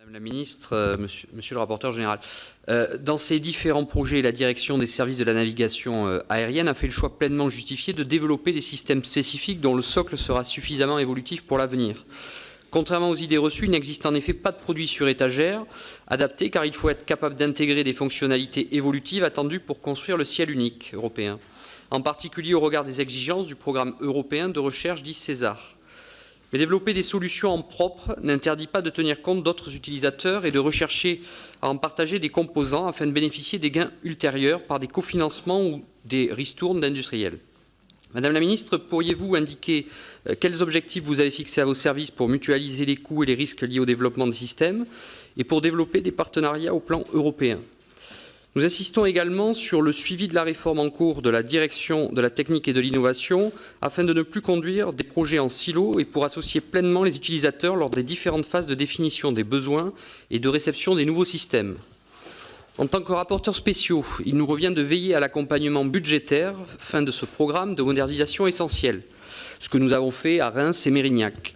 Madame la ministre, monsieur le rapporteur général, dans ces différents projets, la direction des services de la navigation aérienne a fait le choix pleinement justifié de développer des systèmes spécifiques dont le socle sera suffisamment évolutif pour l'avenir. Contrairement aux idées reçues, il n'existe en effet pas de produit sur étagère adapté, car il faut être capable d'intégrer des fonctionnalités évolutives attendues pour construire le ciel unique européen, en particulier au regard des exigences du programme européen de recherche dit César. Mais développer des solutions en propre n'interdit pas de tenir compte d'autres utilisateurs et de rechercher à en partager des composants afin de bénéficier des gains ultérieurs par des cofinancements ou des ristournes d'industriels. Madame la ministre, pourriez-vous indiquer quels objectifs vous avez fixés à vos services pour mutualiser les coûts et les risques liés au développement des systèmes et pour développer des partenariats au plan européen? Nous insistons également sur le suivi de la réforme en cours de la direction de la technique et de l'innovation afin de ne plus conduire des projets en silo et pour associer pleinement les utilisateurs lors des différentes phases de définition des besoins et de réception des nouveaux systèmes. En tant que rapporteurs spéciaux, il nous revient de veiller à l'accompagnement budgétaire fin de ce programme de modernisation essentiel, ce que nous avons fait à Reims et Mérignac.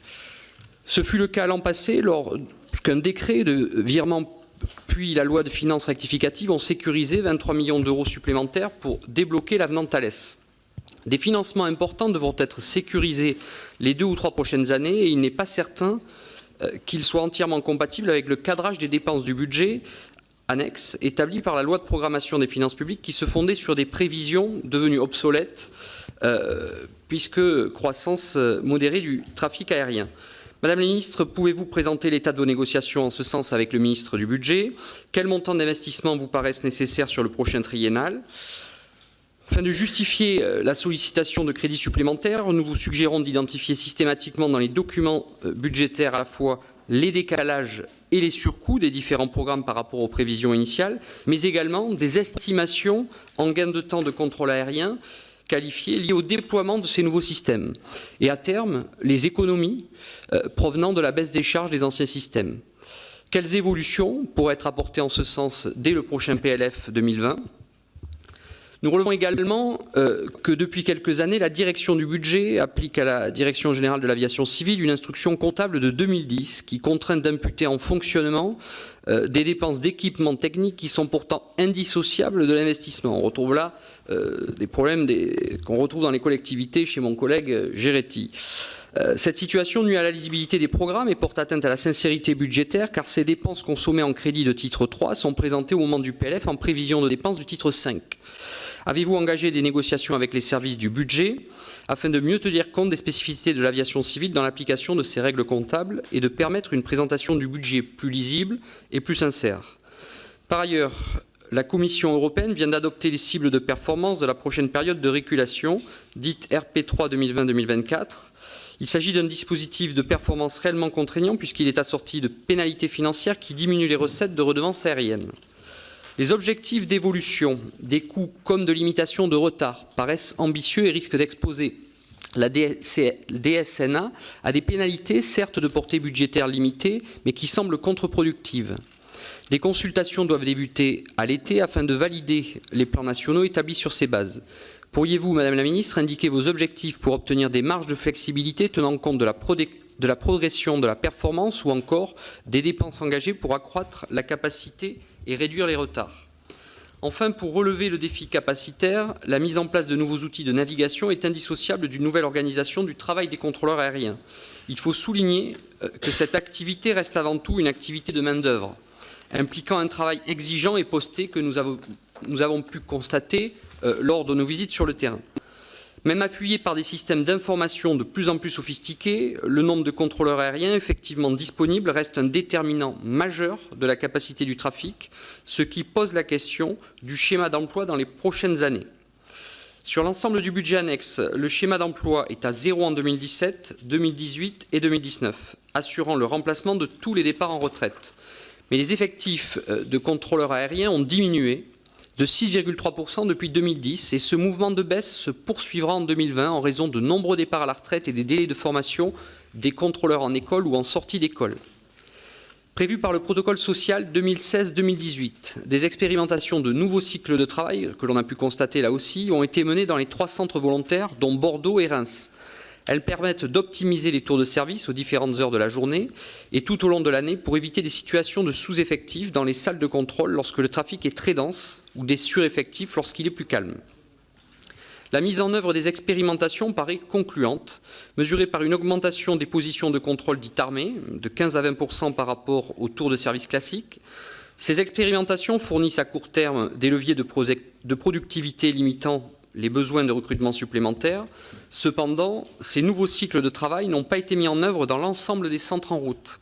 Ce fut le cas l'an passé lorsqu'un décret de virement puis la loi de finances rectificative ont sécurisé 23 millions d'euros supplémentaires pour débloquer l'avenant Thales. Des financements importants devront être sécurisés les 2 ou 3 prochaines années et il n'est pas certain qu'ils soient entièrement compatibles avec le cadrage des dépenses du budget annexe établi par la loi de programmation des finances publiques qui se fondait sur des prévisions devenues obsolètes puisque croissance modérée du trafic aérien. Madame la ministre, pouvez-vous présenter l'état de vos négociations en ce sens avec le ministre du Budget? Quels montants d'investissement vous paraissent nécessaires sur le prochain triennal? Afin de justifier la sollicitation de crédits supplémentaires, nous vous suggérons d'identifier systématiquement dans les documents budgétaires à la fois les décalages et les surcoûts des différents programmes par rapport aux prévisions initiales, mais également des estimations en gain de temps de contrôle aérien qualifiés liés au déploiement de ces nouveaux systèmes et à terme les économies provenant de la baisse des charges des anciens systèmes. Quelles évolutions pourraient être apportées en ce sens dès le prochain PLF 2020? Nous relevons également que depuis quelques années, la direction du budget applique à la Direction générale de l'aviation civile une instruction comptable de 2010 qui contraint d'imputer en fonctionnement des dépenses d'équipement technique qui sont pourtant indissociables de l'investissement. On retrouve là des problèmes qu'on retrouve dans les collectivités chez mon collègue Géretti. Cette situation nuit à la lisibilité des programmes et porte atteinte à la sincérité budgétaire car ces dépenses consommées en crédit de titre 3 sont présentées au moment du PLF en prévision de dépenses du titre 5. Avez-vous engagé des négociations avec les services du budget afin de mieux tenir compte des spécificités de l'aviation civile dans l'application de ces règles comptables et de permettre une présentation du budget plus lisible et plus sincère? Par ailleurs, la Commission européenne vient d'adopter les cibles de performance de la prochaine période de régulation, dite RP3 2020-2024. Il s'agit d'un dispositif de performance réellement contraignant puisqu'il est assorti de pénalités financières qui diminuent les recettes de redevances aériennes. Les objectifs d'évolution des coûts comme de limitation de retard paraissent ambitieux et risquent d'exposer la DSNA à des pénalités certes de portée budgétaire limitée mais qui semblent contre-productives. Des consultations doivent débuter à l'été afin de valider les plans nationaux établis sur ces bases. Pourriez-vous, Madame la Ministre, indiquer vos objectifs pour obtenir des marges de flexibilité tenant compte de la progression de la performance ou encore des dépenses engagées pour accroître la capacité et réduire les retards? Enfin, pour relever le défi capacitaire, la mise en place de nouveaux outils de navigation est indissociable d'une nouvelle organisation du travail des contrôleurs aériens. Il faut souligner que cette activité reste avant tout une activité de main-d'œuvre, impliquant un travail exigeant et posté que nous avons pu constater lors de nos visites sur le terrain. Même appuyé par des systèmes d'information de plus en plus sophistiqués, le nombre de contrôleurs aériens effectivement disponibles reste un déterminant majeur de la capacité du trafic, ce qui pose la question du schéma d'emploi dans les prochaines années. Sur l'ensemble du budget annexe, le schéma d'emploi est à 0 en 2017, 2018 et 2019, assurant le remplacement de tous les départs en retraite. Mais les effectifs de contrôleurs aériens ont diminué de 6,3% depuis 2010 et ce mouvement de baisse se poursuivra en 2020 en raison de nombreux départs à la retraite et des délais de formation des contrôleurs en école ou en sortie d'école. Prévu par le protocole social 2016-2018, des expérimentations de nouveaux cycles de travail, que l'on a pu constater là aussi, ont été menées dans les 3 centres volontaires, dont Bordeaux et Reims. Elles permettent d'optimiser les tours de service aux différentes heures de la journée et tout au long de l'année pour éviter des situations de sous-effectifs dans les salles de contrôle lorsque le trafic est très dense ou des sureffectifs lorsqu'il est plus calme. La mise en œuvre des expérimentations paraît concluante, mesurée par une augmentation des positions de contrôle dites armées, de 15 à 20% par rapport aux tours de service classiques. Ces expérimentations fournissent à court terme des leviers de productivité limitant les besoins de recrutement supplémentaires. Cependant, ces nouveaux cycles de travail n'ont pas été mis en œuvre dans l'ensemble des centres en route.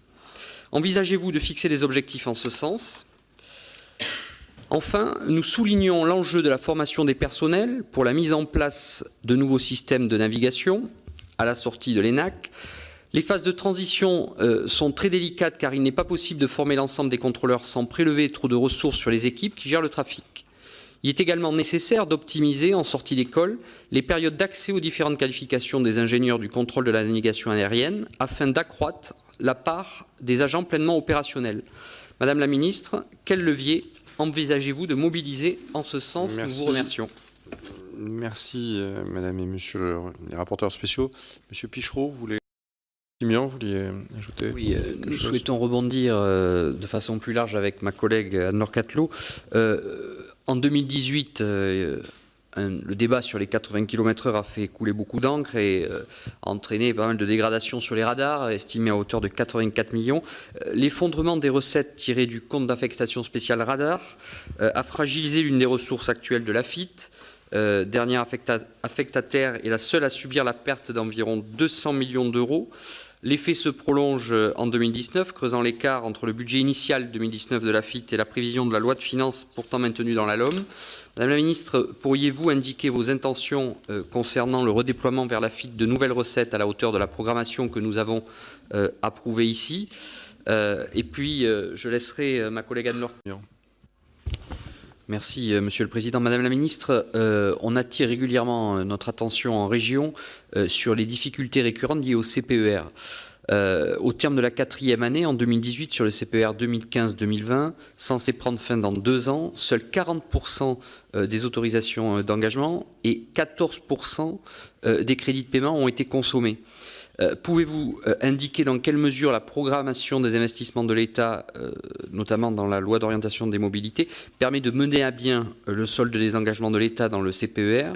Envisagez-vous de fixer des objectifs en ce sens ? Enfin, nous soulignons l'enjeu de la formation des personnels pour la mise en place de nouveaux systèmes de navigation à la sortie de l'ENAC. Les phases de transition sont très délicates car il n'est pas possible de former l'ensemble des contrôleurs sans prélever trop de ressources sur les équipes qui gèrent le trafic. Il est également nécessaire d'optimiser, en sortie d'école, les périodes d'accès aux différentes qualifications des ingénieurs du contrôle de la navigation aérienne afin d'accroître la part des agents pleinement opérationnels. Madame la Ministre, quel levier envisagez-vous de mobiliser en ce sens? Nous vous remercions. Merci, Madame et Monsieur les rapporteurs spéciaux. Monsieur Pichereau, vous vouliez ajouter? Oui, nous souhaitons rebondir de façon plus large avec ma collègue Anne-Laure Cattelot. En 2018, le débat sur les 80 km/h a fait couler beaucoup d'encre et a entraîné pas mal de dégradations sur les radars, estimées à hauteur de 84 millions. L'effondrement des recettes tirées du compte d'affectation spéciale radar a fragilisé l'une des ressources actuelles de l'AFIT. Dernière affectataire et la seule à subir la perte d'environ 200 millions d'euros. L'effet se prolonge en 2019, creusant l'écart entre le budget initial 2019 de l'AFIT et la prévision de la loi de finances pourtant maintenue dans la LOM. Madame la Ministre, pourriez-vous indiquer vos intentions concernant le redéploiement vers l'AFIT de nouvelles recettes à la hauteur de la programmation que nous avons approuvée ici? Et puis, je laisserai ma collègue Anne-Laure. Merci, Monsieur le Président. Madame la Ministre, on attire régulièrement notre attention en région sur les difficultés récurrentes liées au CPER. Au terme de la 4e année, en 2018, sur le CPER 2015-2020, censé prendre fin dans 2 ans, seuls 40% des autorisations d'engagement et 14% des crédits de paiement ont été consommés. Pouvez-vous indiquer dans quelle mesure la programmation des investissements de l'État, notamment dans la loi d'orientation des mobilités, permet de mener à bien le solde des engagements de l'État dans le CPER,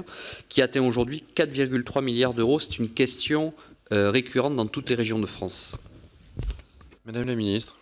qui atteint aujourd'hui 4,3 milliards d'euros? C'est une question récurrente dans toutes les régions de France. Madame la Ministre.